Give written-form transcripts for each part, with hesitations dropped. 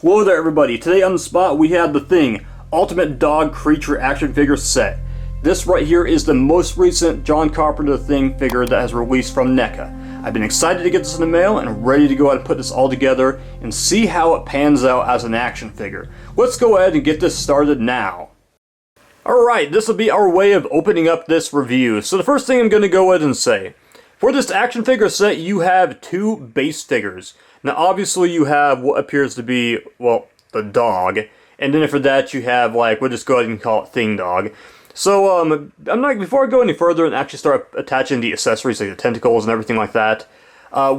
Hello there everybody, today on the spot we have the Thing, Ultimate Dog Creature Action Figure Set. This right here is the most recent John Carpenter Thing figure that has released from Neca. I've been excited to get this in the mail and ready to go ahead and put this all together and see how it pans out as an action figure. Let's go ahead and get this started now. Alright, this will be our way of opening up this review. So the first thing I'm going to go ahead and say, for this action figure set you have two base figures. Now obviously you have what appears to be, well, the dog, and then for that you have, like, we'll just go ahead and call it Thing Dog. So before I go any further and actually start attaching the accessories like the tentacles and everything like that,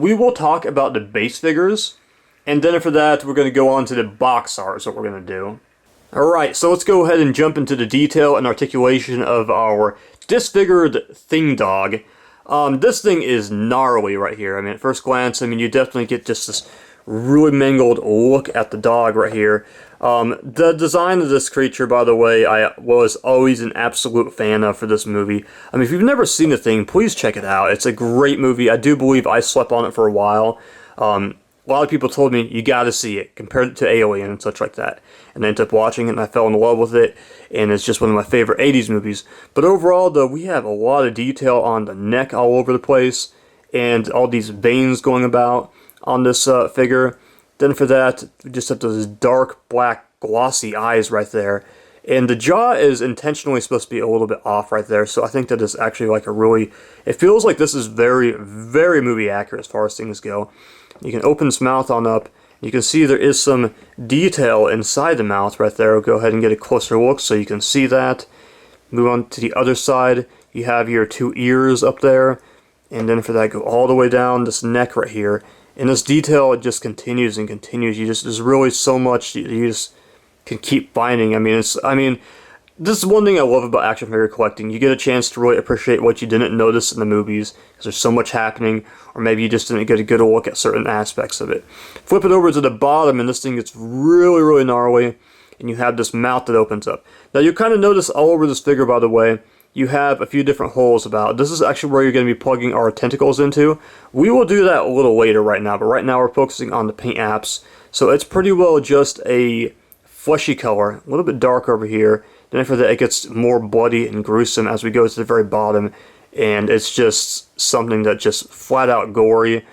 we will talk about the base figures, and then for that we're going to go on to the box art is what we're going to do. Alright, so let's go ahead and jump into the detail and articulation of our disfigured Thing Dog. This thing is gnarly right here. I mean, at first glance, you definitely get just this really mangled look at the dog right here. The design of this creature, by the way, I was always an absolute fan of for this movie. I mean, if you've never seen the Thing, please check it out. It's a great movie. I do believe I slept on it for a while. A lot of people told me, you gotta see it, compared it to Alien and such like that. And I ended up watching it and I fell in love with it, and it's just one of my favorite 80s movies. But overall, though, we have a lot of detail on the neck all over the place, and all these veins going about on this figure. Then for that, we just have those dark, black, glossy eyes right there. And the jaw is intentionally supposed to be a little bit off right there, so I think that is actually like a really... It feels like this is very, very movie accurate as far as things go. You can open its mouth on up. You can see there is some detail inside the mouth right there. We'll go ahead and get a closer look so you can see that. Move on to the other side. You have your two ears up there. And then for that, go all the way down this neck right here. And this detail, it just continues and continues. There's really so much you just can keep finding. This is one thing I love about action figure collecting. You get a chance to really appreciate what you didn't notice in the movies, because there's so much happening, or maybe you just didn't get a good look at certain aspects of it. Flip it over to the bottom, and this thing gets really, really gnarly, and you have this mouth that opens up. Now, you'll kind of notice all over this figure, by the way, you have a few different holes about. This is actually where you're going to be plugging our tentacles into. We will do that a little later right now, but right now we're focusing on the paint apps. So it's pretty well just a fleshy color, a little bit dark over here. Then after that, it gets more bloody and gruesome as we go to the very bottom, and it's just something that just flat out gory.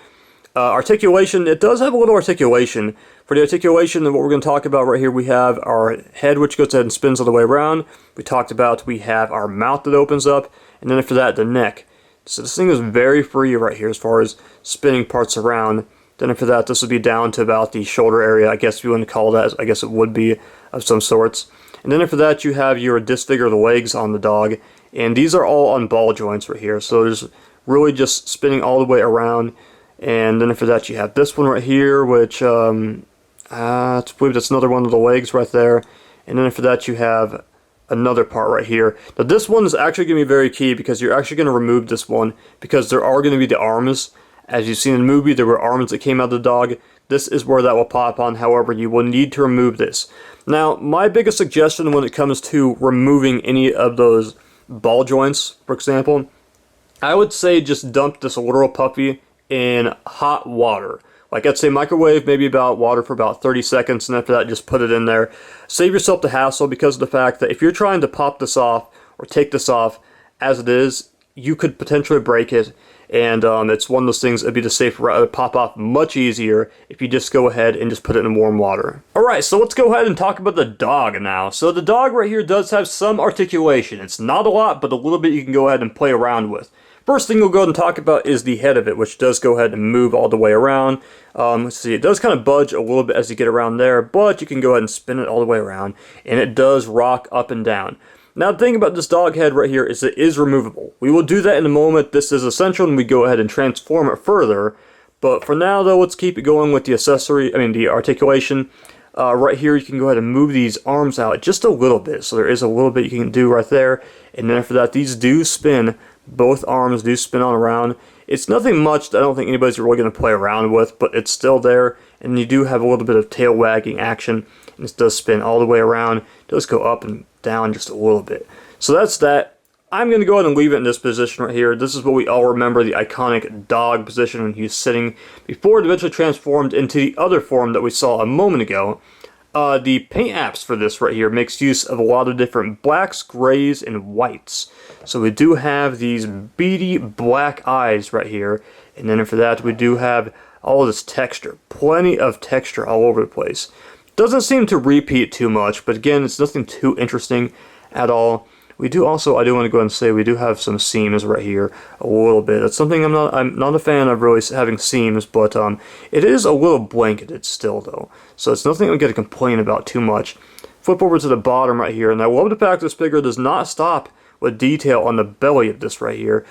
Articulation, it does have a little articulation. For the articulation, what we're going to talk about right here, we have our head, which goes ahead and spins all the way around. We talked about we have our mouth that opens up, and then after that, the neck. So this thing is very free right here as far as spinning parts around. Then after that, this would be down to about the shoulder area. I guess if you want to call that, I guess it would be of some sorts. And then after that, you have your disfigured legs on the dog, and these are all on ball joints right here. So there's really just spinning all the way around. And then after that, you have this one right here, which I believe that's another one of the legs right there. And then after that, you have another part right here. Now this one is actually going to be very key, because you're actually going to remove this one, because there are going to be the arms. As you've seen in the movie, there were arms that came out of the dog. This is where that will pop on. However, you will need to remove this. Now, my biggest suggestion when it comes to removing any of those ball joints, for example, I would say just dump this little puppy in hot water. Like, I'd say microwave maybe about water for about 30 seconds, and after that, just put it in there. Save yourself the hassle, because of the fact that if you're trying to pop this off or take this off as it is, you could potentially break it. And it's one of those things, it'd be the safe route to pop off much easier if you just go ahead and just put it in warm water. Alright, so let's go ahead and talk about the dog now. So the dog right here does have some articulation. It's not a lot, but a little bit you can go ahead and play around with. First thing we'll go ahead and talk about is the head of it, which does go ahead and move all the way around. Let's see, it does kind of budge a little bit as you get around there, but you can go ahead and spin it all the way around, and it does rock up and down. Now, the thing about this dog head right here is it is removable. We will do that in a moment. This is essential when we go ahead and transform it further. But for now, though, let's keep it going with the articulation. Right here, you can go ahead and move these arms out just a little bit. So there is a little bit you can do right there. And then after that, these do spin. Both arms do spin on around. It's nothing much that I don't think anybody's really going to play around with, but it's still there. And you do have a little bit of tail wagging action. And this does spin all the way around. It does go up and down just a little bit. So that's that. I'm going to go ahead and leave it in this position right here. This is what we all remember, the iconic dog position when he was sitting before it eventually transformed into the other form that we saw a moment ago. The paint apps for this right here makes use of a lot of different blacks, grays, and whites. So we do have these beady black eyes right here, and then for that we do have all this texture. Plenty of texture all over the place. Doesn't seem to repeat too much, but again, it's nothing too interesting at all. We do also, I do want to go ahead and say, we do have some seams right here, a little bit. That's something I'm not a fan of really having seams, but it is a little blanketed still though. So it's nothing I'm going to complain about too much. Flip over to the bottom right here, and I love the fact this figure does not stop with detail on the belly of this right here.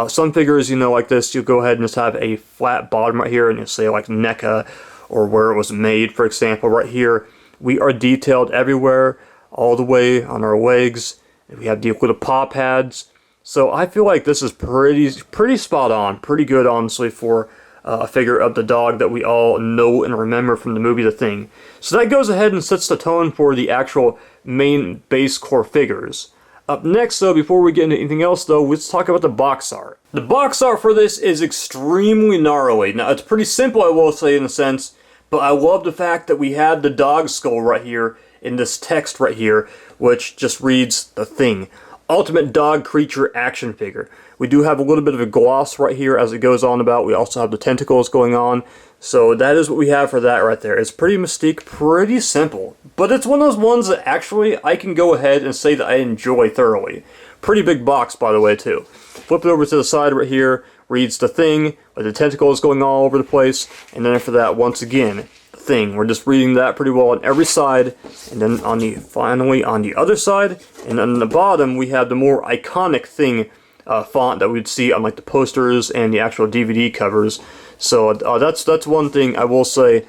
Some figures, you know, like this, you go ahead and just have a flat bottom right here, and you say like Neca, or where it was made, for example. Right here, we are detailed everywhere, all the way on our legs. We have the little paw pads. So I feel like this is pretty spot on, pretty good honestly for a figure of the dog that we all know and remember from the movie The Thing. So that goes ahead and sets the tone for the actual main base core figures. Up next though, before we get into anything else though, let's talk about the box art. The box art for this is extremely gnarly. Now it's pretty simple, I will say, in a sense, but I love the fact that we had the dog skull right here in this text right here, which just reads The Thing. Ultimate Dog Creature Action Figure. We do have a little bit of a gloss right here as it goes on about. We also have the tentacles going on. So that is what we have for that right there. It's pretty mystique, pretty simple. But it's one of those ones that actually I can go ahead and say that I enjoy thoroughly. Pretty big box, by the way, too. Flip it over to the side right here. Reads The Thing, with the tentacles going all over the place. And then after that, once again, Thing. We're just reading that pretty well on every side, and then finally on the other side, and on the bottom we have the more iconic Thing font that we'd see on like the posters and the actual DVD covers. So that's one thing I will say.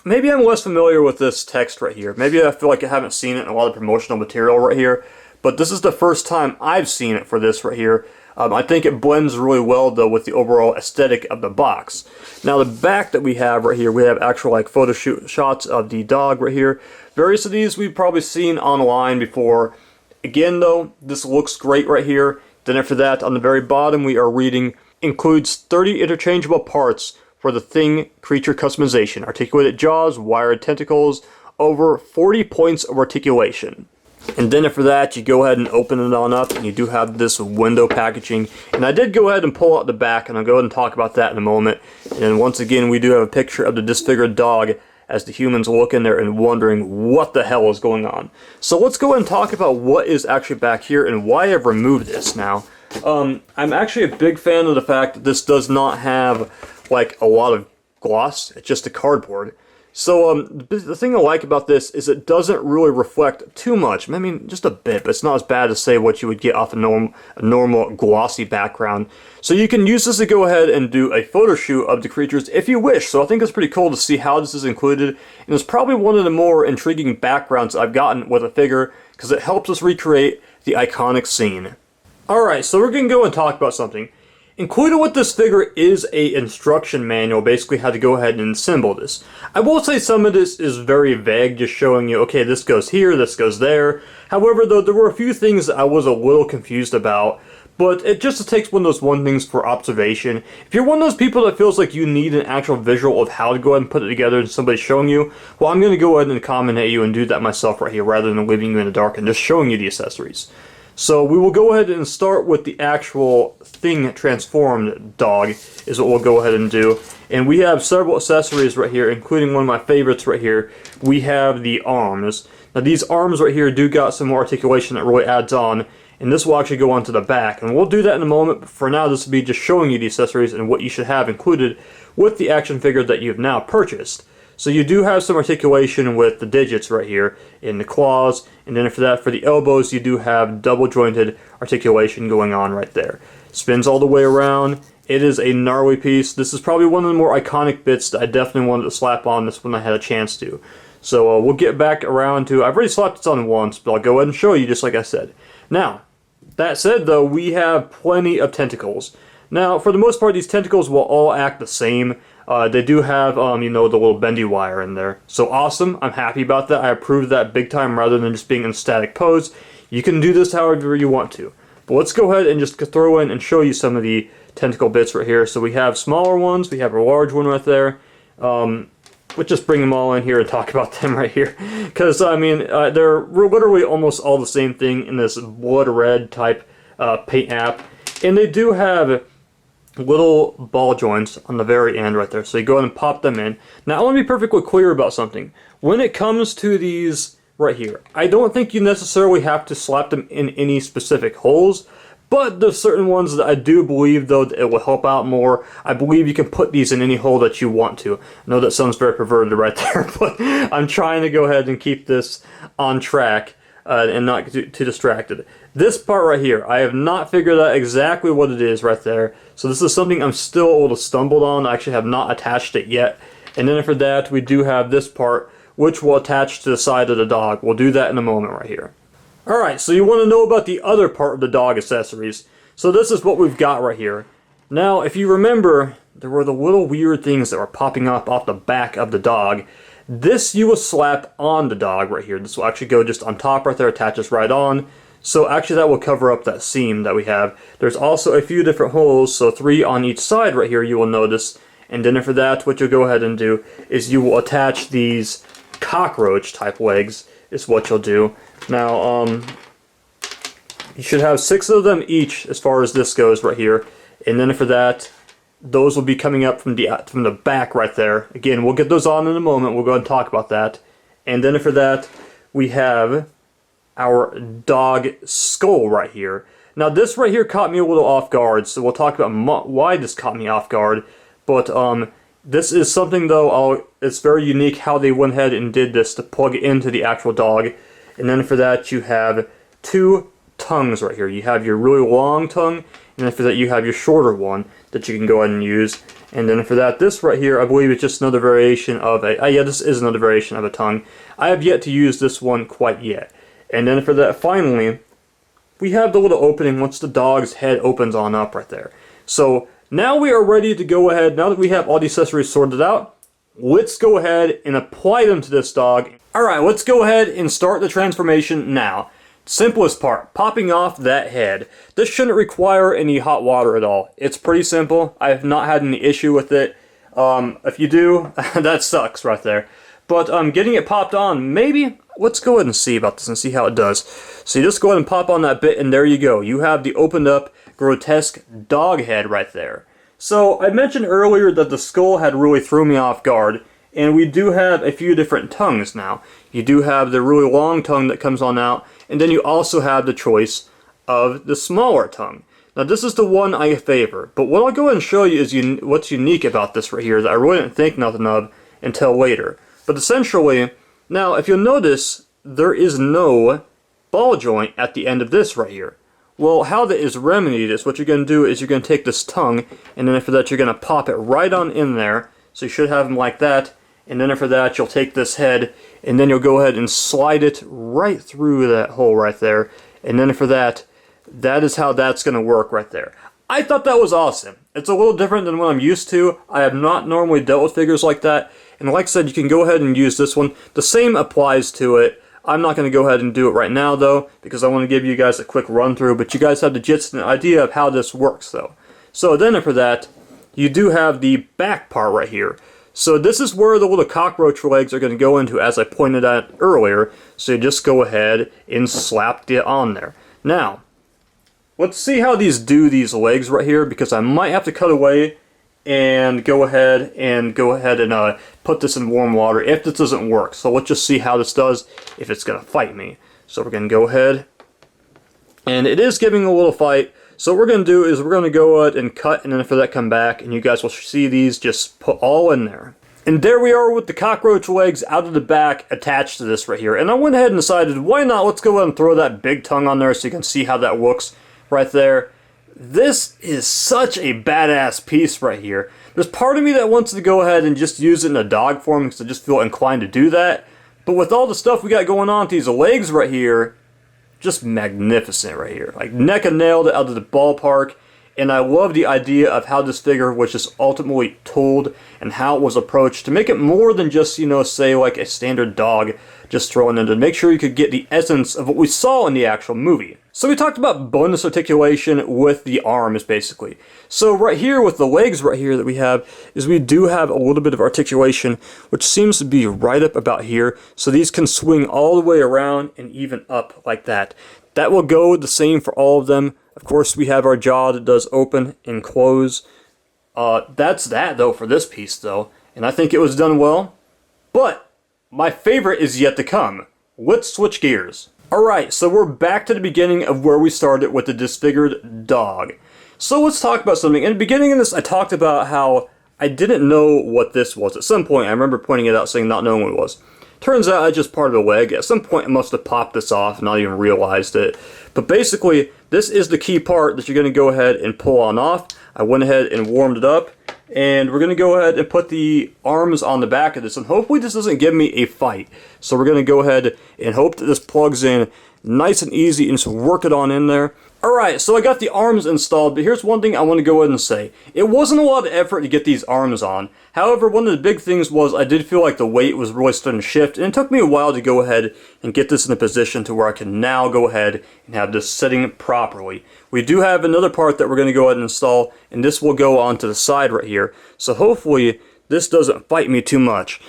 Maybe I'm less familiar with this text right here. Maybe I feel like I haven't seen it in a lot of promotional material right here, but this is the first time I've seen it for this right here. I think it blends really well though with the overall aesthetic of the box. Now the back that we have right here, we have actual like photo shots of the dog right here. Various of these we've probably seen online before. Again though, this looks great right here. Then after that, on the very bottom we are reading, includes 30 interchangeable parts for the Thing creature customization. Articulated jaws, wired tentacles, over 40 points of articulation. And then after that, you go ahead and open it on up, and you do have this window packaging. And I did go ahead and pull out the back, and I'll go ahead and talk about that in a moment. And then once again, we do have a picture of the disfigured dog as the humans look in there and wondering what the hell is going on. So let's go ahead and talk about what is actually back here and why I've removed this now. I'm actually a big fan of the fact that this does not have like a lot of gloss. It's just a cardboard. So the thing I like about this is it doesn't really reflect too much. I mean, just a bit, but it's not as bad as, say, what you would get off a normal glossy background. So you can use this to go ahead and do a photo shoot of the creatures if you wish. So I think it's pretty cool to see how this is included. And it's probably one of the more intriguing backgrounds I've gotten with a figure because it helps us recreate the iconic scene. Alright, so we're going to go and talk about something. Included with this figure is a instruction manual, basically how to go ahead and assemble this. I will say some of this is very vague, just showing you, okay, this goes here, this goes there. However, though, there were a few things that I was a little confused about, but it just takes one of those things for observation. If you're one of those people that feels like you need an actual visual of how to go ahead and put it together and somebody's showing you, well, I'm going to go ahead and accommodate you and do that myself right here, rather than leaving you in the dark and just showing you the accessories. So we will go ahead and start with the actual Thing transformed dog is what we'll go ahead and do. And we have several accessories right here, including one of my favorites right here. We have the arms. Now these arms right here do got some more articulation that really adds on, and this will actually go onto the back. And we'll do that in a moment, but for now this will be just showing you the accessories and what you should have included with the action figure that you've now purchased. So you do have some articulation with the digits right here in the claws, and then after that for the elbows you do have double jointed articulation going on right there. Spins all the way around. It is a gnarly piece. This is probably one of the more iconic bits that I definitely wanted to slap on this when I had a chance to. So we'll get back around to, I've already slapped this on once, but I'll go ahead and show you just like I said. Now, that said though, we have plenty of tentacles. Now, for the most part, these tentacles will all act the same. They do have, you know, the little bendy wire in there. So awesome, I'm happy about that. I approve that big time rather than just being in static pose. You can do this however you want to. But let's go ahead and just throw in and show you some of the tentacle bits right here. So we have smaller ones, we have a large one right there. let's just bring them all in here and talk about them right here. Because, I mean, they're literally almost all the same thing in this blood red type paint app. And they do have little ball joints on the very end right there. So you go ahead and pop them in. Now, I want to be perfectly clear about something. When it comes to these right here, I don't think you necessarily have to slap them in any specific holes. But there's certain ones that I do believe, though, that it will help out more. I believe you can put these in any hole that you want to. I know that sounds very perverted right there, but I'm trying to go ahead and keep this on track and not get too distracted. This part right here, I have not figured out exactly what it is right there. So this is something I'm still a little stumbled on. I actually have not attached it yet. And then for that, we do have this part, which will attach to the side of the dog. We'll do that in a moment right here. Alright, so you want to know about the other part of the dog accessories. So this is what we've got right here. Now, if you remember, there were the little weird things that were popping up off the back of the dog. This you will slap on the dog right here. This will actually go just on top right there, attaches right on. So actually that will cover up that seam that we have. There's also a few different holes, so 3 on each side right here you will notice. And then for that, what you'll go ahead and do is you will attach these cockroach type legs is what you'll do. Now, you should have 6 of them each as far as this goes right here. And then for that, those will be coming up from the back right there. Again, we'll get those on in a moment. We'll go ahead and talk about that. And then for that, we have our dog skull right here. Now, this right here caught me a little off guard, so we'll talk about why this caught me off guard. But this is something, though, it's very unique how they went ahead and did this to plug it into the actual dog. And then for that, you have 2 tongues right here. You have your really long tongue, and then for that, you have your shorter one that you can go ahead and use. And then for that, this right here, I believe it's just another variation of yeah, this is another variation of a tongue. I have yet to use this one quite yet. And then for that, finally, we have the little opening once the dog's head opens on up right there. So now we are ready to go ahead, now that we have all the accessories sorted out, let's go ahead and apply them to this dog. Alright, let's go ahead and start the transformation now. Simplest part, popping off that head. This shouldn't require any hot water at all. It's pretty simple. I have not had any issue with it. If you do, that sucks right there. But getting it popped on, maybe, let's go ahead and see about this and see how it does. So you just go ahead and pop on that bit and there you go. You have the opened up grotesque dog head right there. So I mentioned earlier that the skull had really threw me off guard. And we do have a few different tongues now. You do have the really long tongue that comes on out, and then you also have the choice of the smaller tongue. Now this is the one I favor, but what I'll go ahead and show you is what's unique about this right here that I really didn't think nothing of until later. But essentially, now if you'll notice, there is no ball joint at the end of this right here. Well, how that is remedied is what you're going to do is you're going to take this tongue, and then after that you're going to pop it right on in there. So you should have them like that. And then after that, you'll take this head, and then you'll go ahead and slide it right through that hole right there. And then for that, that is how that's going to work right there. I thought that was awesome. It's a little different than what I'm used to. I have not normally dealt with figures like that. And like I said, you can go ahead and use this one. The same applies to it. I'm not going to go ahead and do it right now, though, because I want to give you guys a quick run through. But you guys have the gist and idea of how this works, though. So then for that, you do have the back part right here. So this is where the little cockroach legs are going to go into, as I pointed out earlier. So you just go ahead and slap it on there. Now, let's see how these do these legs right here, because I might have to cut away and go ahead and put this in warm water if this doesn't work. So let's just see how this does, if it's going to fight me. So we're going to go ahead, and it is giving a little fight. So what we're going to do is we're going to go ahead and cut, and then after that come back, and you guys will see these just put all in there. And there we are with the cockroach legs out of the back attached to this right here. And I went ahead and decided, why not, let's go ahead and throw that big tongue on there so you can see how that looks right there. This is such a badass piece right here. There's part of me that wants to go ahead and just use it in a dog form because I just feel inclined to do that. But with all the stuff we got going on with these legs right here, just magnificent right here. Like, Neca nailed it out of the ballpark, and I love the idea of how this figure was just ultimately tooled and how it was approached to make it more than just, you know, say like a standard dog just thrown in, to make sure you could get the essence of what we saw in the actual movie. So we talked about bonus articulation with the arms, basically. So right here with the legs right here that we have, is we do have a little bit of articulation, which seems to be right up about here. So these can swing all the way around and even up like that. That will go the same for all of them. Of course, we have our jaw that does open and close. That's that, though, for this piece, though. And I think it was done well. But my favorite is yet to come. Let's switch gears. Alright, so we're back to the beginning of where we started with the disfigured dog. So let's talk about something. In the beginning of this, I talked about how I didn't know what this was. At some point, I remember pointing it out saying not knowing what it was. Turns out it's just part of the leg. At some point, I must have popped this off and not even realized it. But basically, this is the key part that you're going to go ahead and pull on off. I went ahead and warmed it up. And we're going to go ahead and put the arms on the back of this, and hopefully this doesn't give me a fight. So we're going to go ahead and hope that this plugs in nice and easy and just work it on in there. Alright, so I got the arms installed, but here's one thing I want to go ahead and say. It wasn't a lot of effort to get these arms on. However, one of the big things was I did feel like the weight was really starting to shift, and it took me a while to go ahead and get this in a position to where I can now go ahead and have this sitting properly. We do have another part that we're going to go ahead and install, and this will go onto the side right here. So hopefully this doesn't fight me too much.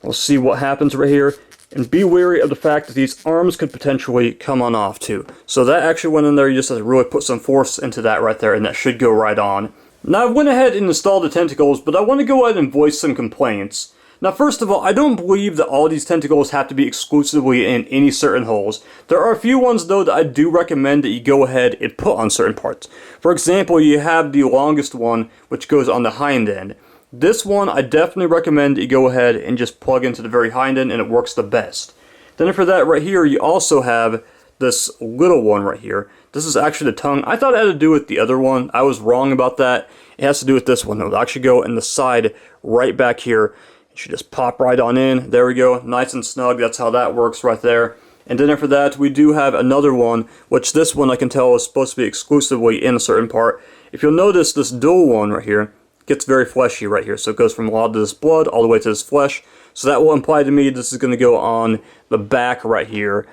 We'll see what happens right here. And be wary of the fact that these arms could potentially come on off too. So that actually went in there, you just have to really put some force into that right there, and that should go right on. Now I went ahead and installed the tentacles, but I want to go ahead and voice some complaints. Now first of all, I don't believe that all these tentacles have to be exclusively in any certain holes. There are a few ones though that I do recommend that you go ahead and put on certain parts. For example, you have the longest one, which goes on the hind end. This one, I definitely recommend that you go ahead and just plug into the very hind end, and it works the best. Then for that right here, you also have this little one right here. This is actually the tongue. I thought it had to do with the other one. I was wrong about that. It has to do with this one. It'll actually go in the side right back here. It should just pop right on in. There we go. Nice and snug. That's how that works right there. And then after that, we do have another one, which this one I can tell is supposed to be exclusively in a certain part. If you'll notice, this dual one right here gets very fleshy right here. So it goes from a lot of this blood all the way to this flesh. So that will imply to me this is going to go on the back right here.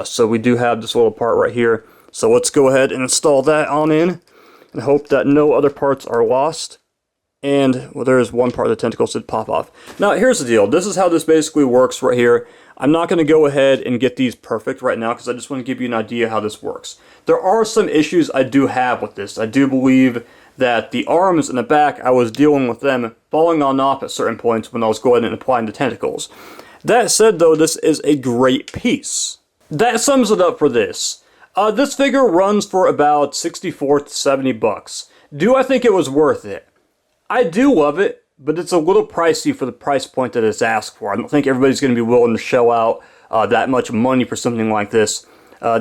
So we do have this little part right here. So let's go ahead and install that on in and hope that no other parts are lost. And well, there is one part of the tentacles that pop off. Now here's the deal. This is how this basically works right here. I'm not going to go ahead and get these perfect right now because I just want to give you an idea how this works. There are some issues I do have with this. I do believe that the arms and the back, I was dealing with them falling on off at certain points when I was going and applying the tentacles. That said though, this is a great piece. That sums it up for this. This figure runs for about 64 to 70 bucks. Do I think it was worth it? I do love it, but it's a little pricey for the price point that it's asked for. I don't think everybody's going to be willing to shell out that much money for something like this.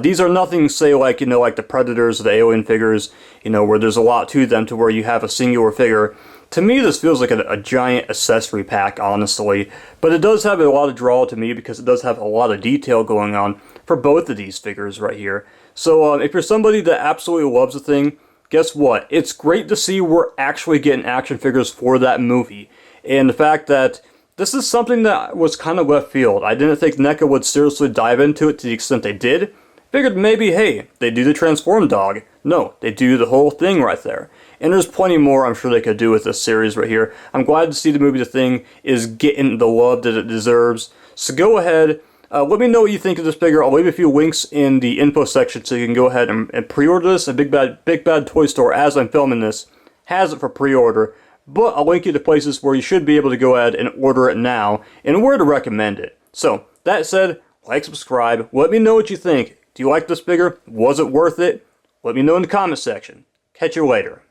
These are nothing, say, like, you know, like the Predators or the Alien figures, you know, where there's a lot to them to where you have a singular figure. To me, this feels like a giant accessory pack, honestly. But it does have a lot of draw to me because it does have a lot of detail going on for both of these figures right here. So if you're somebody that absolutely loves the thing, guess what? It's great to see we're actually getting action figures for that movie. And the fact that this is something that was kind of left field. I didn't think Neca would seriously dive into it to the extent they did. Figured maybe, hey, they do the transform dog. No, they do the whole thing right there. And there's plenty more I'm sure they could do with this series right here. I'm glad to see the movie The Thing is getting the love that it deserves. So go ahead, let me know what you think of this figure. I'll leave a few links in the info section so you can go ahead and pre-order this. A Big Bad Toy Store, as I'm filming this, has it for pre-order. But I'll link you to places where you should be able to go ahead and order it now, and where to recommend it. So, that said, like, subscribe, let me know what you think. Do you like this figure? Was it worth it? Let me know in the comment section. Catch you later.